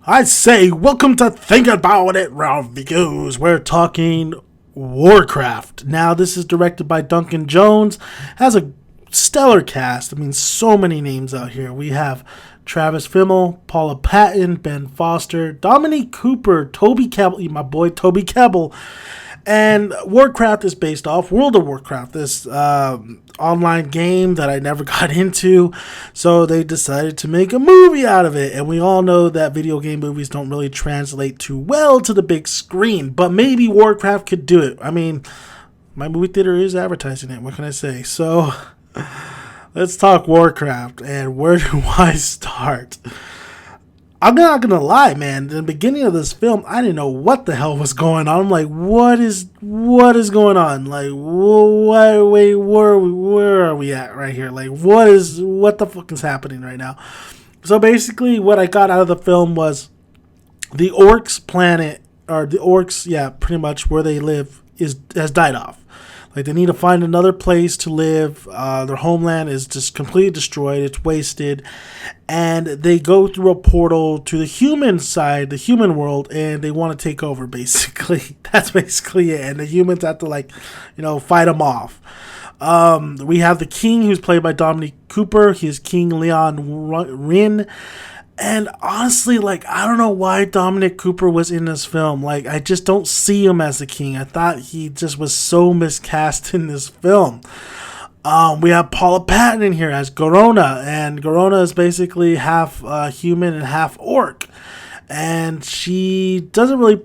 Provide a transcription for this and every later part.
I say, welcome to Think About It Reviews. We're talking Warcraft. Now, this is directed by Duncan Jones. Has a stellar cast. I mean, so many names out here. We have Travis Fimmel, Paula Patton, Ben Foster, Dominique Cooper, Toby Kebbell, my boy Toby Kebbell. And Warcraft is based off World of Warcraft, this online game that I never got into. So they decided to make a movie out of it. And we all know that video game movies don't really translate too well to the big screen. But maybe Warcraft could do it. I mean, my movie theater is advertising it. What can I say? So let's talk Warcraft. And where do I start? I'm not gonna lie, man. In the beginning of this film, I didn't know what the hell was going on. I'm like, what is going on? Like, where are we at right here? Like, what the fuck is happening right now? So basically, what I got out of the film was the orcs planet, or the orcs, yeah, pretty much where they live has died off. Like, they need to find another place to live. Their homeland is just completely destroyed. It's wasted. And they go through a portal to the human side, the human world, and they want to take over, basically. That's basically it. And the humans have to, fight them off. We have the king, who's played by Dominique Cooper. He's King Leon Rin. And honestly, I don't know why Dominic Cooper was in this film. I just don't see him as the king. I thought he just was so miscast in this film. We have Paula Patton in here as Garona, and Garona is basically half human and half orc. And she's really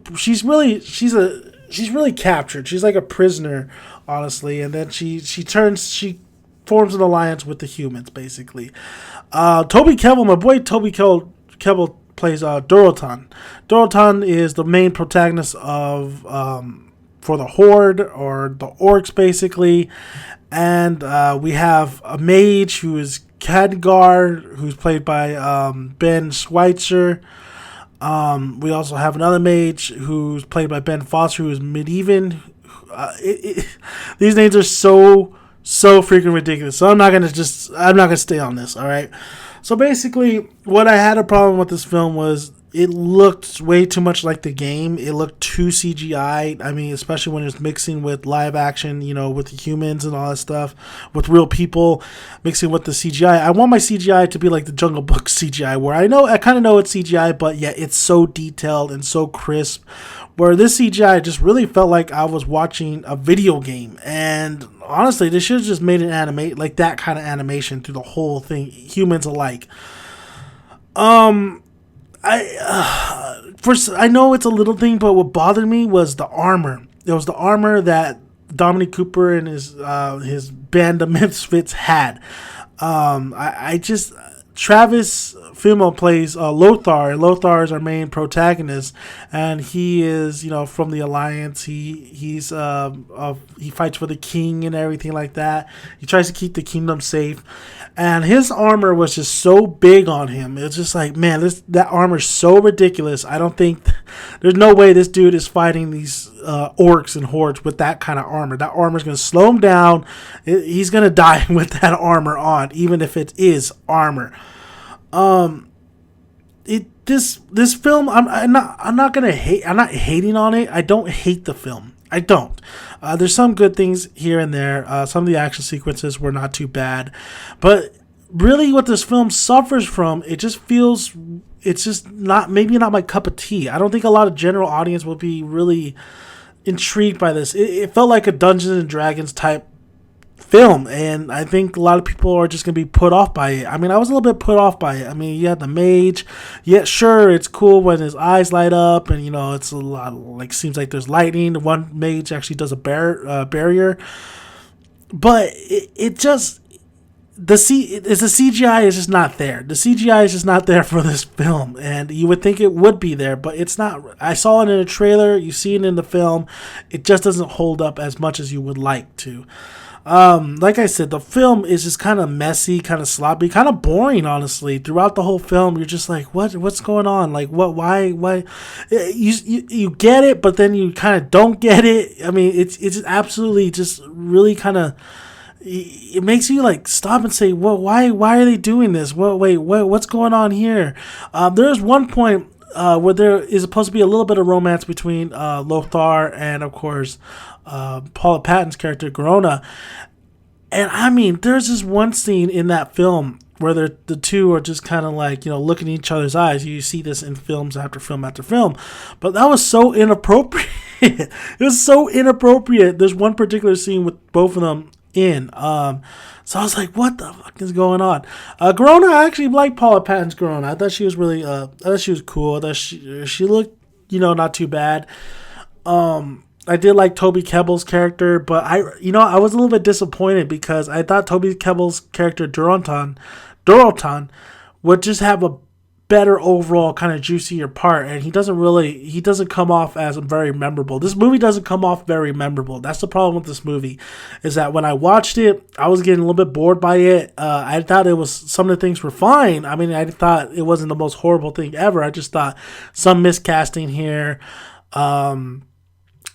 captured. She's like a prisoner, honestly. And then she forms an alliance with the humans, basically. Toby Kebbell, my boy Toby Kebbell plays Dorotan. Dorotan is the main protagonist of for the Horde, or the orcs, basically. And we have a mage who is Khadgar, who's played by Ben Schweitzer. We also have another mage who's played by Ben Foster, who is Medieval. These names are so freaking ridiculous. So I'm not gonna stay on this. All right. So basically, what I had a problem with this film was it looked way too much like the game. It looked too CGI. I mean, especially when it's mixing with live action, with the humans and all that stuff, with real people, mixing with the CGI. I want my CGI to be like the Jungle Book CGI, where I kind of know it's CGI, but yeah, it's so detailed and so crisp. Where this CGI just really felt like I was watching a video game. And honestly, they should have just made it like that kind of animation through the whole thing, humans alike. I know it's a little thing, but what bothered me was the armor. It was the armor that Dominic Cooper and his band of misfits had. Travis Fimmel plays Lothar. Lothar is our main protagonist, and he is, from the Alliance. He fights for the king and everything like that. He tries to keep the kingdom safe, and his armor was just so big on him. It's just like, man, that armor is so ridiculous. I don't think there's no way this dude is fighting these orcs and hordes with that kind of armor. That armor is going to slow him down. He's going to die with that armor on, even if it is armor. This film, I'm not gonna hate. I'm not hating on it. I don't hate the film. I don't. There's some good things here and there. Some of the action sequences were not too bad, but really, what this film suffers from, it's just maybe not my cup of tea. I don't think a lot of general audience will be really intrigued by this. It felt like a Dungeons and Dragons type film, and I think a lot of people are just gonna be put off by it. I mean, I was a little bit put off by it. I mean, you had the mage. Yeah, sure, it's cool when his eyes light up, and it's a lot seems like there's lightning. One mage actually does a barrier, but the CGI is just not there. The CGI is just not there for this film, and you would think it would be there, but it's not. I saw it in a trailer. You see it in the film. It just doesn't hold up as much as you would like to. Like I said, the film is just kind of messy, kind of sloppy, kind of boring, honestly. Throughout the whole film, you're just like, what's going on? Like, why? You get it, but then you kind of don't get it. I mean, it's absolutely just really kind of, it makes you stop and say, well, why are they doing this? What's going on here? There's one point where there is supposed to be a little bit of romance between Lothar and, of course, Paula Patton's character, Garona. And I mean, there's this one scene in that film where the two are just kind of like, looking in each other's eyes. You see this in films after film after film. But that was so inappropriate. It was so inappropriate. There's one particular scene with both of them in. So I was like, what the fuck is going on? Garona, I actually liked Paula Patton's Garona. I thought she was really, I thought she was cool. I thought she looked, not too bad. I did like Toby Kebbell's character, but I was a little bit disappointed because I thought Toby Kebbell's character Dorotan would just have a better overall kind of juicier part, and he doesn't come off as very memorable. This movie doesn't come off very memorable. That's the problem with this movie, is that when I watched it, I was getting a little bit bored by it. I thought some of the things were fine. I mean, I thought it wasn't the most horrible thing ever. I just thought some miscasting here.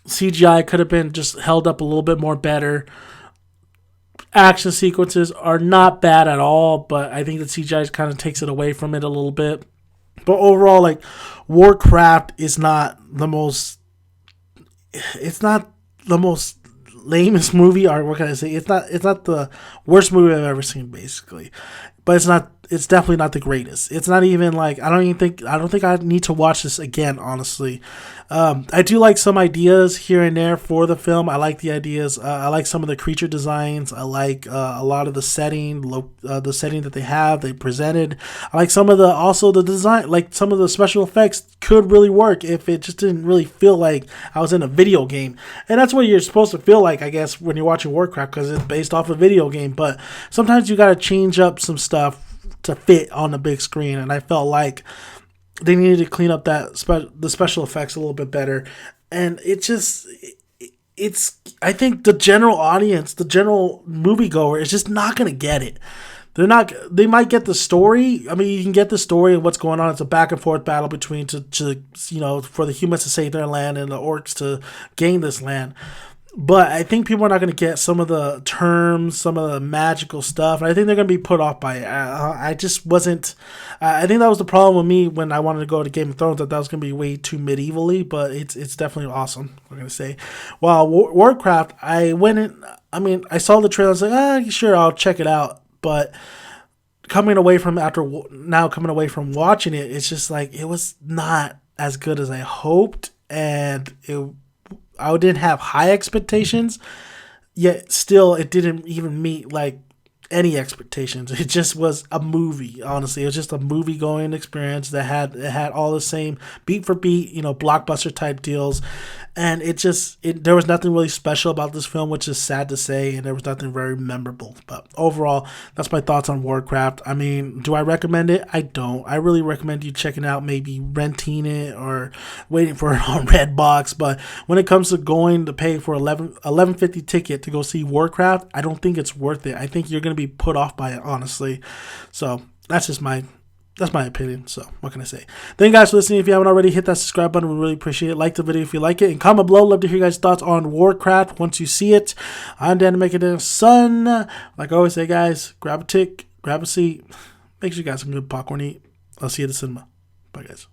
CGI could have been just held up a little bit more better. Action sequences are not bad at all, but I think the CGI kind of takes it away from it a little bit. But overall, like, Warcraft is not the most. It's not the most lamest movie, or what can I say? It's not the worst movie I've ever seen, basically. But it's not. It's definitely not the greatest. It's not even like I don't think I need to watch this again, honestly. I do like some ideas here and there for the film. I like the ideas. I like some of the creature designs. I like a lot of the setting that they presented. I like some of the design, like some of the special effects could really work if it just didn't really feel like I was in a video game. And that's what you're supposed to feel like, I guess, when you're watching Warcraft, because it's based off a video game. But sometimes you got to change up some stuff to fit on the big screen, and I felt like they needed to clean up the special effects a little bit better. And it's I think the general audience, the general moviegoer, is just not gonna get it. They might get the story. I mean, you can get the story of what's going on. It's a back and forth battle between for the humans to save their land and the orcs to gain this land. But I think people are not going to get some of the terms, some of the magical stuff. And I think they're going to be put off by it. I just wasn't. I think that was the problem with me when I wanted to go to Game of Thrones, that was going to be way too medievally. But it's definitely awesome, I'm going to say. While Warcraft, I went in. I mean, I saw the trailer. I was like, sure, I'll check it out. But coming away from watching it, it's just like it was not as good as I hoped. And I didn't have high expectations, yet still it didn't even meet like any expectations. It just was a movie, honestly. It was just a movie going experience that had all the same beat for beat, blockbuster type deals. And there was nothing really special about this film, which is sad to say, and there was nothing very memorable. But overall, that's my thoughts on Warcraft. I mean, do I recommend it? I don't. I really recommend you checking out, maybe renting it or waiting for it on Redbox. But when it comes to going to pay for $11.50 ticket to go see Warcraft, I don't think it's worth it. I think you're going to be put off by it, honestly. So that's just my opinion. So what can I say? Thank you guys for listening. If you haven't already, hit that subscribe button. We really appreciate it. Like the video if you like it, and comment below. Love to hear you guys' thoughts on Warcraft once you see it. I'm Dan to Make It a Sun. Like I always say, guys, grab a tick, grab a seat, make sure you got some good popcorn to eat. I'll see you at the cinema. Bye, guys.